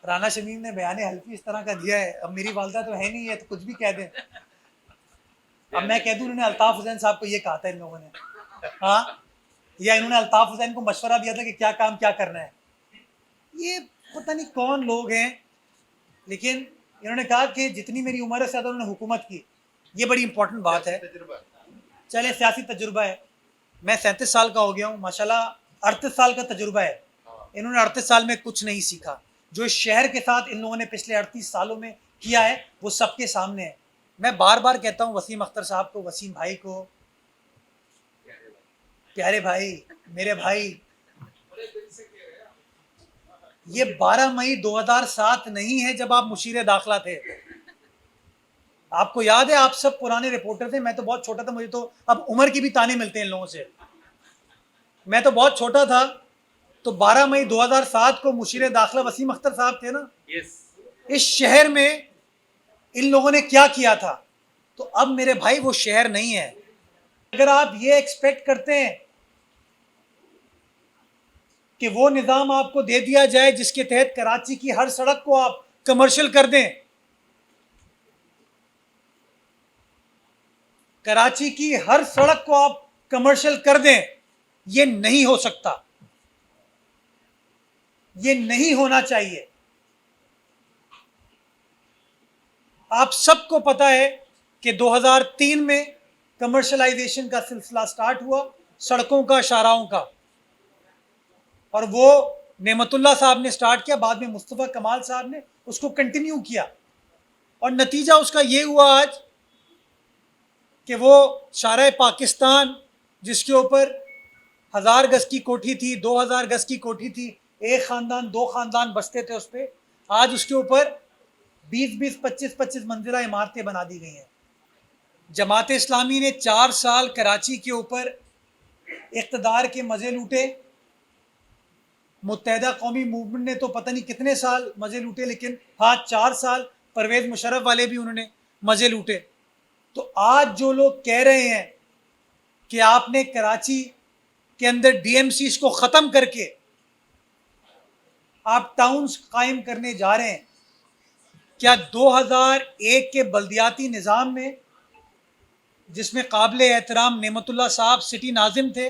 राना शमीम ने बयान हल्फी इस तरह का दिया है, अब मेरी वालदा तो है नहीं है तो कुछ भी कह दें। अब मैं कह दूं उन्होंने अल्ताफ हुसैन साहब को ये कहा था इन लोगों ने, हाँ, या इन्होंने अल्ताफ हुसैन को मशवरा दिया था कि क्या काम क्या करना है। ये पता नहीं कौन लोग हैं, लेकिन इन्होंने कहा कि जितनी मेरी उम्र है ज़्यादा उन्होंने हुकूमत की। ये बड़ी इंपॉर्टेंट बात है। चले सियासी तजुर्बा है, मैं 37 साल का हो गया हूँ माशाल्लाह, 38 साल का तजुर्बा है। इन्होंने 38 साल में कुछ नहीं सीखा। जो इस शहर के साथ इन लोगों ने पिछले 38 सालों में किया है वो सबके सामने है। मैं बार बार कहता हूँ वसीम अख्तर साहब को, वसीम भाई को, प्यारे भाई, मेरे भाई, ये 12 मई 2007 नहीं है जब आप मुशीर दाखिला थे। आपको याद है, आप सब पुराने रिपोर्टर थे, मैं तो बहुत छोटा था, मुझे तो अब उम्र की भी ताने मिलते हैं इन लोगों से। मैं तो बहुत छोटा था, तो 12 मई 2007 को मुशीर दाखिला वसीम अख्तर साहब थे ना। इस शहर में इन लोगों ने क्या किया था। तो अब मेरे भाई वो शहर नहीं है। अगर आप ये एक्सपेक्ट करते हैं कि वो निज़ाम आपको दे दिया जाए जिसके तहत कराची की हर सड़क को आप कमर्शियल कर दें, कराची की हर सड़क को आप कमर्शियल कर दें, ये नहीं हो सकता, ये नहीं होना चाहिए। आप सबको पता है कि 2003 में कमर्शलाइजेशन का सिलसिला स्टार्ट हुआ सड़कों का, शाहराहों का, और वो नेमतुल्लाह साहब ने स्टार्ट किया, बाद में मुस्तफ़ा कमाल साहब ने उसको कंटिन्यू किया, और नतीजा उसका ये हुआ आज कि वो शारा पाकिस्तान जिसके ऊपर 1000 गज की कोठी थी, 2000 गज की कोठी थी, एक ख़ानदान 2 ख़ानदान बसते थे उस पर, आज उसके ऊपर 20-20, 25-25 मंजिला इमारतें बना दी गई हैं। जमात इस्लामी ने 4 साल कराची के ऊपर इक़्तिदार के मज़े लूटे, मुत्तहिदा कौमी मूवमेंट ने तो पता नहीं कितने साल मज़े लूटे, लेकिन हाँ 4 साल परवेज़ मुशर्रफ वाले भी उन्होंने मज़े लूटे। तो आज जो लोग कह रहे हैं कि आपने कराची के अंदर डीएमसीज को ख़त्म करके आप टाउन्स कायम करने जा रहे हैं, क्या 2001 के बल्दियाती निज़ाम में, जिसमें काबिल एहतराम नेमतुल्लाह साहब सिटी नाजिम थे,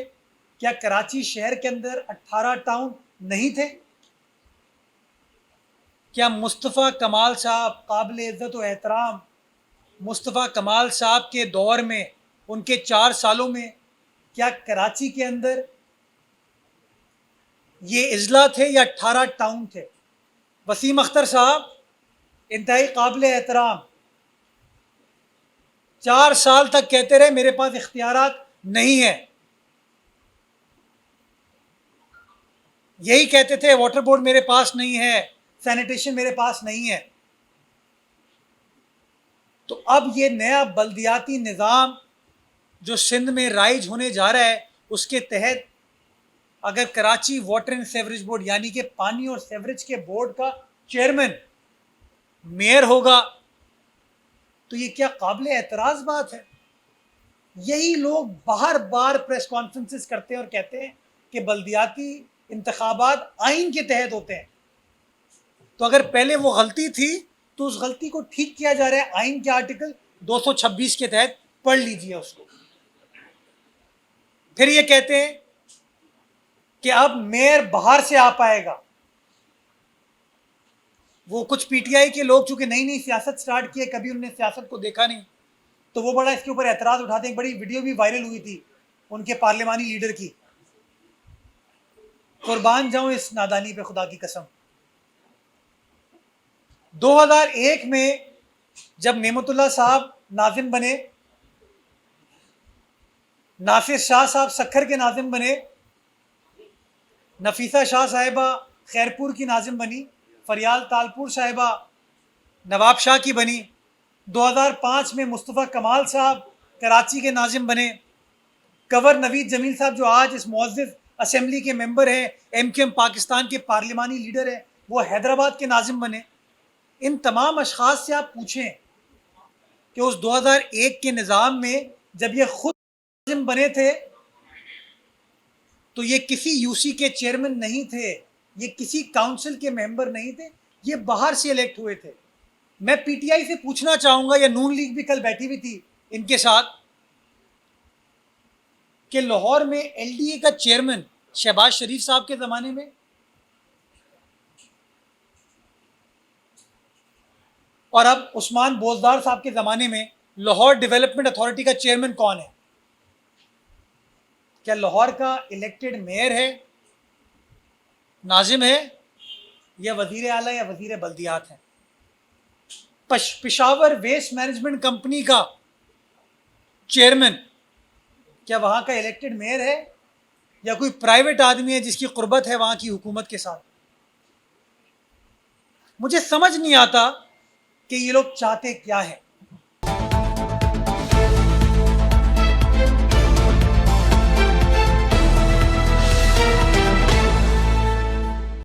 क्या कराची शहर के अंदर 18 टाउन नहीं थे? क्या मुस्तफ़ा कमाल साहब, काबिल इज़्ज़त व एहतराम मुस्तफ़ा कमाल साहब के दौर में, उनके 4 सालों में, क्या कराची के अंदर ये इजला थे या 18 टाउन थे? वसीम अख्तर साहब इंतहाई काबिल एहतराम 4 साल तक कहते रहे मेरे पास इख्तियारात नहीं है। यही कहते थे वाटर बोर्ड मेरे पास नहीं है, सैनिटेशन मेरे पास नहीं है। तो अब ये नया बल्दियाती निज़ाम जो सिंध में राइज होने जा रहा है, उसके तहत अगर Karachi water and sewerage board यानी कि पानी और सेवरेज के बोर्ड का चेयरमैन मेयर होगा, तो ये क्या काबिल एतराज़ बात है? यही लोग बार बार प्रेस कॉन्फ्रेंसेस करते हैं और कहते हैं कि बल्दियाती इंतखाबात आइन के तहत होते हैं। तो अगर पहले वो गलती थी तो उस गलती को ठीक किया जा रहा है आइन के आर्टिकल 226 के तहत, पढ़ लीजिए उसको। फिर ये कहते हैं कि अब मेयर बाहर से आ पाएगा। वो कुछ पीटीआई के लोग चूंकि नई नई सियासत स्टार्ट की है, कभी उन्होंने सियासत को देखा नहीं, तो वो बड़ा इसके ऊपर एतराज उठाते हैं। बड़ी वीडियो भी वायरल हुई थी उनके पार्लिमानी लीडर की। कुर्बान जाऊं इस नादानी पे, खुदा की कसम। 2001 में जब नेमतुल्लाह साहब नाजिम बने, नासिर शाह साहब सखर के नाजिम बने, नफीसा शाह साहिबा खैरपुर की नाजिम बनी, फरियाल तालपुर साहिबा नवाब शाह की बनी, 2005 में मुस्तफ़ा कमाल साहब कराची के नाजिम बने, कंवर नवीद जमील साहब जो आज इस मुअज़्ज़ज़ असेंबली के मेंबर हैं, एमक्यूएम पाकिस्तान के पार्लिमानी लीडर हैं, वो हैदराबाद के नाजिम बने। इन तमाम अशख़ास से आप पूछें कि उस 2001 के निज़ाम में जब ये खुद नाजिम बने थे तो ये किसी यूसी के चेयरमैन नहीं थे, ये किसी काउंसिल के मेंबर नहीं थे, ये बाहर से इलेक्ट हुए थे। मैं पीटीआई से पूछना चाहूंगा, या नून लीग भी कल बैठी हुई थी इनके साथ, कि लाहौर में एलडीए का चेयरमैन शहबाज शरीफ साहब के जमाने में और अब उस्मान बोजदार साहब के जमाने में लाहौर डेवलपमेंट अथॉरिटी का चेयरमैन कौन है? क्या लाहौर का इलेक्टेड मेयर है, नाजिम है, या वजीर आला या वजीर बल्दियात है? पेशावर वेस्ट मैनेजमेंट कंपनी का चेयरमैन क्या वहां का इलेक्टेड मेयर है, या कोई प्राइवेट आदमी है जिसकी कुर्बत है वहां की हुकूमत के साथ? मुझे समझ नहीं आता कि ये लोग चाहते क्या है।